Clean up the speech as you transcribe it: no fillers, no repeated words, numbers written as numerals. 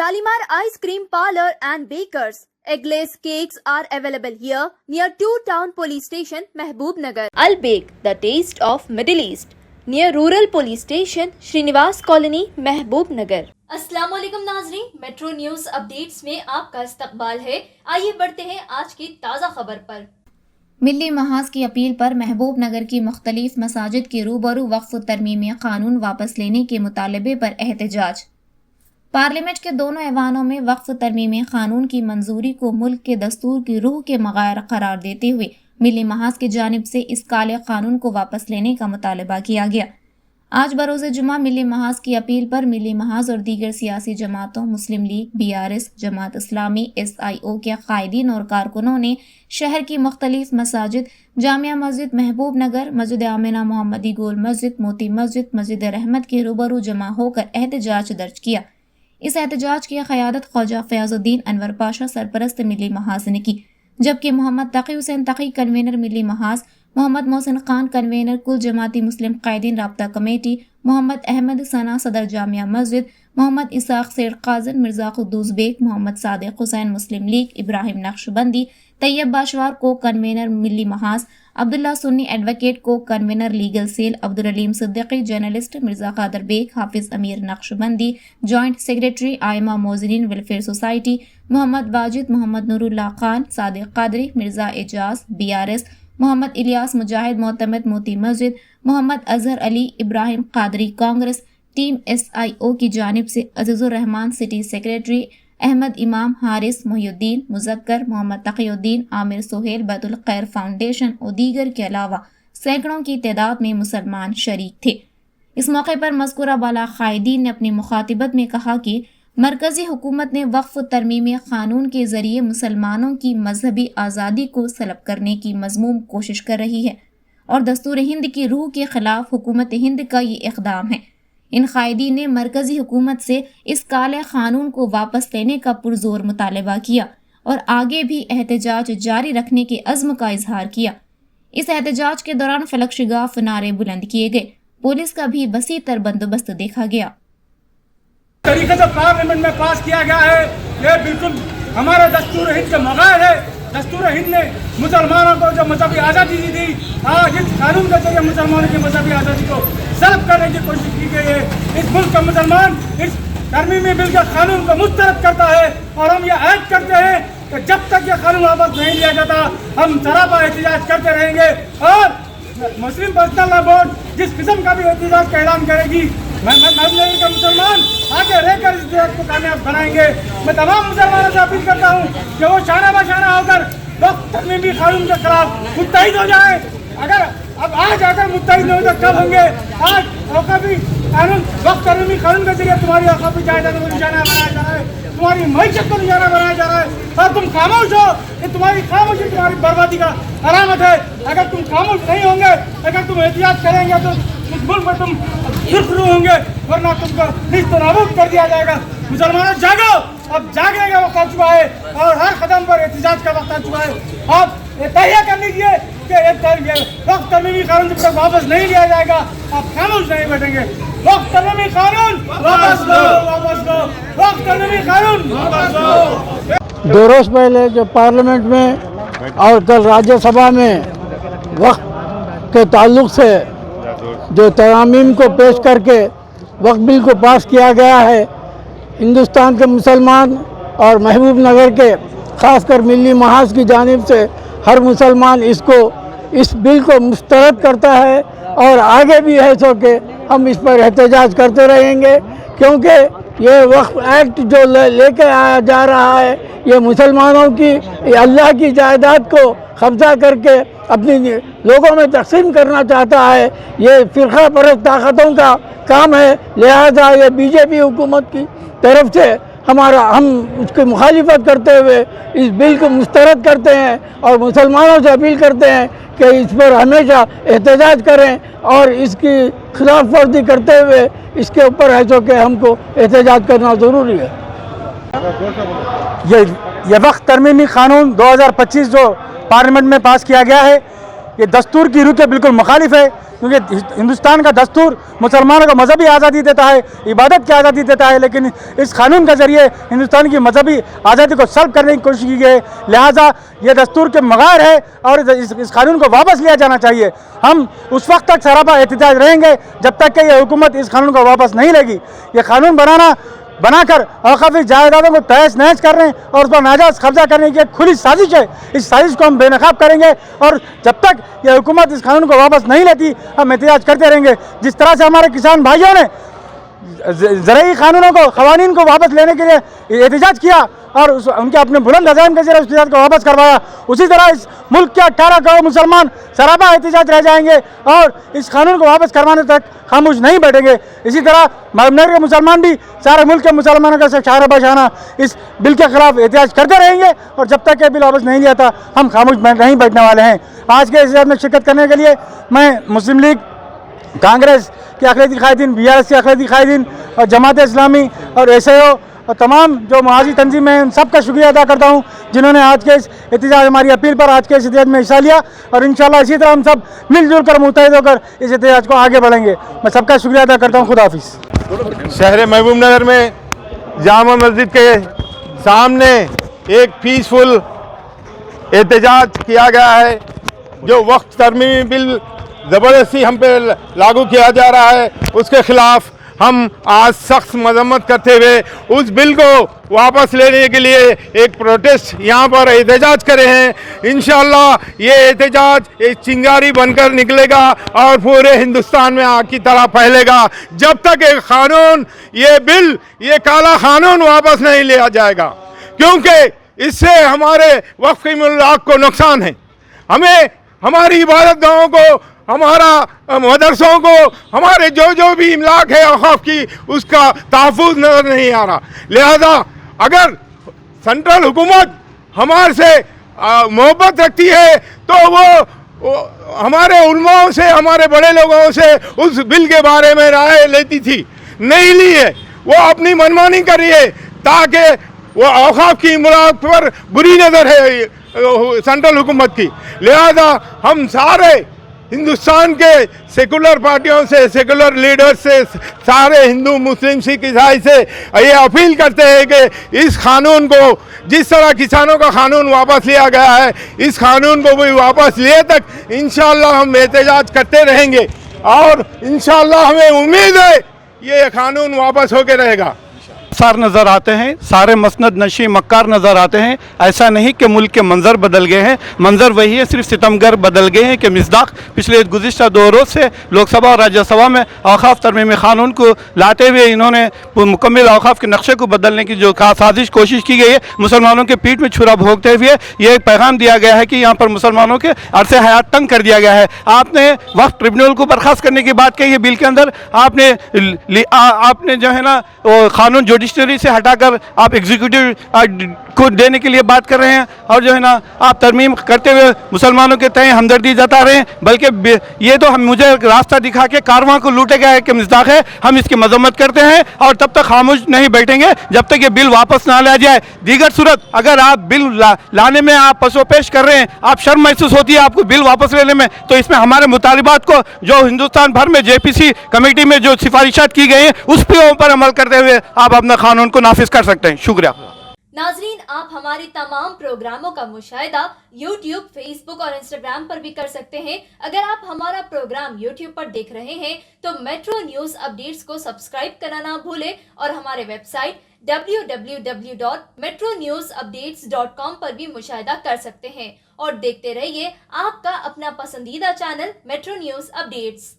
Shalimar Ice Cream Parlor and Bakers. Eggless cakes are available here near 2 Town Police Station, Mehboob Nagar. Al Bake, the taste of Middle East, near Rural Police Station, Srinivas Colony, Mehboob Nagar. अस्सलाम वालेकुम नाज़रीन, metro news updates में आपका इस्तकबाल है। आइए बढ़ते हैं आज की ताज़ा खबर पर। मिली महाज की अपील पर महबूब नगर की मुख्तलिफ मसाजिद के रूबरू वक्फ तरमीमी कानून वापस लेने के मुतालबे पर एहतजाज। पार्लियामेंट के दोनों ऐवानों में वक्फ तरमीमी कानून की मंजूरी को मुल्क के दस्तूर की रूह के मगायर करार देते हुए मिली महाज की जानिब से इस काले कानून को वापस लेने का मुतालबा किया गया। आज बरोज़ जुमा मिली महाज की अपील पर मिली महाज और दीगर सियासी जमातों, मुस्लिम league, BRS, Jamaat Islami, SIO के कायदीन और कारकुनों ने शहर की मुख्तलिफ मसाजिद, जामिया मस्जिद महबूब नगर, मस्जिद आमिना मोहम्मदी गोल मस्जिद, मोती मस्जिद, मस्जिद रहमत के रूबरू जमा होकर एहतजाज दर्ज किया। इस एहतजाज की क़यादत ख्वाजा फ़याज़ुद्दीन अनवर पाशा सरपरस्त मिली महाज ने की, जबकि मोहम्मद तक़ी हुसैन तक़ी कन्वीनर मिली महाज, मोहम्मद मोहसिन खान कन्वीनर कुल जमाती मुस्लिम कायदीन राब्ता कमेटी, मोहम्मद अहमद सना सदर जामिया मस्जिद, मोहम्मद इसाक सेठ काज़न, मिर्ज़ा कुद्दूस बेग, मोहम्मद सादिक हुसैन मुस्लिम लीग, इब्राहिम नक्शबंदी, तैयब बाशवार को कन्वीनर मिली महाज, अब्दुल्ला सुन्नी एडवोकेट को convener legal cell, Abdul Aleem Siddiqui journalist, Mirza Qadir Baig, Hafiz Ameer Naqshbandi, joint secretary Aima Mozneen welfare society, Mohammed Wajid, Mohammed Noorullah Khan, Sadiq Qadri, Mirza Ejaz, BRS, Mohammed Ilyas Mujahid मोतमद मोती मस्जिद, मोहम्मद अजहर अली, इब्राहिम कादरी कांग्रेस, टीम SIO की जानिब से अज़ीज़ुर रहमान सिटी सेक्रेटरी, अहमद इमाम, हारिस मोहिउद्दीन, मुज़क्कर, मोहम्मद तक़ीउद्दीन, आमिर सोहेल, बैतुल खैर फाउंडेशन और दीगर के अलावा सैकड़ों की तादाद में मुसलमान शरीक थे। इस मौके पर मज़कूरा बाला कायदीन ने अपनी मुखातिबत में कहा कि मरकज़ी हुकूमत ने वक्फ तरमीमी कानून के ज़रिए मुसलमानों की मजहबी आज़ादी को सलब करने की मज़मूम कोशिश कर रही है और दस्तूर हिंद की रूह के ख़िलाफ़ हुकूमत हिंद का ये इक़दाम है। इन कायदीन ने मरकज़ी हुकूमत से इस काले कानून को वापस लेने का पुरज़ोर मुतालबा किया और आगे भी एहतजाज जारी रखने के अज़्म का इजहार किया। इस एहतजाज के दौरान फलक शिगाफ नारे बुलंद किए गए। पुलिस का भी वसी तर बंदोबस्त देखा गया। तरीके से पार्लियामेंट में पास किया गया है, ये बिल्कुल हमारे दस्तूर हिंद के मगायर है। दस्तूर हिंद ने मुसलमानों को जो मजहबी आज़ादी दी थी, आज इस कानून के जरिए मुसलमानों की मजहबी आज़ादी को सल्ब करने की कोशिश की गई है। इस मुल्क का मुसलमान इस तरमीमी बिल के कानून को मुस्तरद करता है और हम ये ऐड करते हैं कि जब तक ये कानून वापस नहीं लिया जाता हम सरापा एहतजाज करते रहेंगे और मुस्लिम पर्सनल लॉ बोर्ड जिस किस्म का भी एहतजाज का ऐलान करेगी, मैं मुसलमान आगे रहकर इस देश को कामयाब बनाएंगे। मैं तमाम मुसलमानों से अपील करता हूँ कि वो शाना बशाना होकर वक्त तरमीमी कानून के खिलाफ मुत्तहिद हो जाए। अगर अब आज अगर मुत्तहिद नहीं हो तो कब होंगे? आज औकाफी कानून वक्त तरमीमी कानून के जरिए तुम्हारी औकाफी जायदाद को निशाना बनाया जा रहा है, तुम्हारी मईशत को निशाना बनाया जा रहा है और तुम खामोश हो। ये तुम्हारी खामोशी तुम्हारी बर्बादी का अलामत है। अगर तुम खामोश नहीं होंगे, अगर तुम एहतियात करेंगे तो इस मुल्क में तुम सुरखरू होंगे, वरना तुमको निस्त नाबूद कर दिया जाएगा। मुसलमानों जागो, अब जागने का वक्त आ चुका है और हर कदम पर एहतजाज का वक्त आ चुका है। आप ये तय कर लीजिए कि वक्त तरमीमी कानून जब तक वापस नहीं लिया जाएगा आप खामोश नहीं बैठेंगे। वक्त तरमीमी कानून वापस लो, वापस लो, वक्त तरमीमी कानून वापस लो। 2 रोज पहले जो पार्लियामेंट में और कल राज्यसभा में वक्त के ताल्लुक से जो तरामीम को पेश करके वक्त बिल को पास किया गया है, हिंदुस्तान के मुसलमान और महबूब नगर के ख़ासकर मिली महाज की जानिब से हर मुसलमान इस बिल को मुस्तरद करता है और आगे भी है सो के हम इस पर एहतजाज करते रहेंगे, क्योंकि ये वक्फ एक्ट जो लेके आया जा रहा है ये मुसलमानों की अल्लाह की जायदाद को कब्ज़ा करके अपनी लोगों में तकसीम करना चाहता है। ये फ़िरक़ा परस्त ताकतों का काम है, लिहाजा ये BJP हुकूमत की तरफ से हम उसकी मुखालिफत करते हुए इस बिल को मुस्तरद करते हैं और मुसलमानों से अपील करते हैं कि इस पर हमेशा एहतजाज करें और इसकी खिलाफ वर्जी करते हुए इसके ऊपर है जो कि हमको एहतजाज करना ज़रूरी है। ये वक्त तरमीमी कानून 2025 जो पार्लियामेंट में पास किया गया है, ये दस्तूर की रूह के बिल्कुल मुखालिफ है। क्योंकि हिंदुस्तान का दस्तूर मुसलमानों को मजहबी आज़ादी देता है, इबादत की आज़ादी देता है, लेकिन इस कानून के ज़रिए हिंदुस्तान की मजहबी आज़ादी को सल्ब करने की कोशिश की गई। लिहाजा ये दस्तूर के मगार है और इस कानून को वापस लिया जाना चाहिए। हम उस वक्त तक सरापा एहतजाज रहेंगे जब तक कि ये हुकूमत इस कानून को वापस नहीं लेगी। ये कानून बनाकर औक़ाफ़ी जायदादों को तहस नहस कर रहे हैं और उस पर नाजायज़ कब्जा करने की एक खुली साजिश है। इस साजिश को हम बेनकाब करेंगे और जब तक ये हुकूमत इस कानून को वापस नहीं लेती हम एहतजाज करते रहेंगे। जिस तरह से हमारे किसान भाइयों ने ज़रई कानूनों को, क़वानीन को वापस लेने के लिए एहतजाज किया और उनके अपने बुलंद अज़ाइम के ज़रिए उस एहतजाज को वापस करवाया, उसी तरह इस मुल्क के 18 करोड़ मुसलमान सरापा एहतजाज रह जाएंगे और इस कानून को वापस करवाने तक खामोश नहीं बैठेंगे। इसी तरह महबूबनगर के मुसलमान भी सारे मुल्क के मुसलमानों का शारा बशाना इस बिल के खिलाफ एहतजाज करते रहेंगे और जब तक ये बिल वापस नहीं लिया था हम खामोश नहीं बैठने वाले हैं। आज के एहतजाज में शिरकत करने के लिए मैं मुस्लिम लीग, कांग्रेस के अक़लियती कायदीन, BRS के अक़लियती कायदीन और जमात इस्लामी और SAO और तमाम जो मुआजी तंजीमें हैं उन सब का शुक्रिया अदा करता हूँ जिन्होंने आज के इस एहतजाज, हमारी अपील पर आज के इस एहतजाज में हिस्सा लिया और इंशाल्लाह इसी तरह हम सब मिलजुल कर मुत्तहिद होकर इस एहतजाज को आगे बढ़ेंगे। मैं सबका शुक्रिया अदा करता हूँ। खुदा हाफिज़। शहर महबूब नगर में जामा मस्जिद के सामने एक पीसफुल एहतजाज किया गया है। जो वक्त तरमीमी बिल ज़बरदस्ती हम पे लागू किया जा रहा है उसके ख़िलाफ़ हम आज सख्त मजम्मत करते हुए उस बिल को वापस लेने के लिए एक प्रोटेस्ट यहाँ पर एहतजाज करे हैं। इंशाअल्लाह ये एहतजाज एक चिंगारी बनकर निकलेगा और पूरे हिंदुस्तान में आग की तरह फैलेगा जब तक एक कानून, ये बिल, ये काला कानून वापस नहीं लिया जाएगा, क्योंकि इससे हमारे वक्फ मुल्लाक को नुकसान है। हमें हमारी इबादत गाहों को, हमारा मदरसों को, हमारे जो भी इमलाक है औक़ाफ़ की, उसका तहफ़्फ़ुज़ नज़र नहीं आ रहा। लिहाजा अगर सेंट्रल हुकूमत हमारे से मोहब्बत रखती है तो वो हमारे उलमाओं से, हमारे बड़े लोगों से उस बिल के बारे में राय लेती थी, नहीं ली है। वो अपनी मनमानी कर रही है ताकि वो औक़ाफ़ की इमलाक पर बुरी नज़र है सेंट्रल हुकूमत की। लिहाजा हम सारे हिंदुस्तान के सेकुलर पार्टियों से, सेकुलर लीडर्स से, सारे हिंदू, मुस्लिम, सिख, ईसाई से ये अपील करते हैं कि इस कानून को, जिस तरह किसानों का कानून वापस लिया गया है, इस कानून को भी वापस लिए तक इंशाअल्लाह हम एहतजाज करते रहेंगे और इंशाअल्लाह हमें उम्मीद है ये कानून वापस होके रहेगा। सार नज़र आते हैं, सारे मसनद नशी मक्कार नज़र आते हैं। ऐसा नहीं कि मुल्क के मंजर बदल गए हैं, मंजर वही है, सिर्फ सितमगर बदल गए हैं कि मिसदाक पिछले गुज़िश्ता 2 रोज़ से लोकसभा और राज्यसभा में औक़ाफ़ तरमीमी क़ानून को लाते हुए इन्होंने मुकम्मल औक़ाफ़ के नक्शे को बदलने की जो साजिश कोशिश की गई है, मुसलमानों के पीठ में छुरा भोंकते हुए ये एक पैगाम दिया गया है कि यहाँ पर मुसलमानों के अरसे हयात तंग कर दिया गया है। आपने वक्फ ट्रिब्यूनल को बर्खास्त करने की बात कही है बिल के अंदर, आपने जो है ना कानून जुडिशरी से हटाकर आप एग्जीक्यूटिव को देने के लिए बात कर रहे हैं और जो है ना आप तरमीम करते हुए मुसलमानों के तय हमदर्दी जता रहे हैं, बल्कि ये तो हम मुझे रास्ता दिखा के कारवां को लूटे गया है कि मिज़दाक है। हम इसकी मजम्मत करते हैं और तब तक खामोश नहीं बैठेंगे जब तक ये बिल वापस ना लिया जाए। दीगर सूरत अगर आप बिल लाने में आप पसोपेश कर रहे हैं, आप शर्म महसूस होती है आपको बिल वापस लेने में, तो इसमें हमारे मुतालिबात को जो हिंदुस्तान भर में JPC कमेटी में जो सिफारिशात की गई हैं उस पर अमल करते हुए आप अपना कानून को नाफिज कर सकते हैं। शुक्रिया। नाजरीन, आप हमारे तमाम प्रोग्रामों का मुशाहिदा YouTube, Facebook और Instagram पर भी कर सकते हैं। अगर आप हमारा प्रोग्राम YouTube पर देख रहे हैं तो मेट्रो न्यूज़ अपडेट्स को सब्सक्राइब करना ना भूलें और हमारे वेबसाइट www.metronewsupdates.com पर भी मुशाहिदा कर सकते हैं और देखते रहिए आपका अपना पसंदीदा चैनल मेट्रो न्यूज़ अपडेट्स।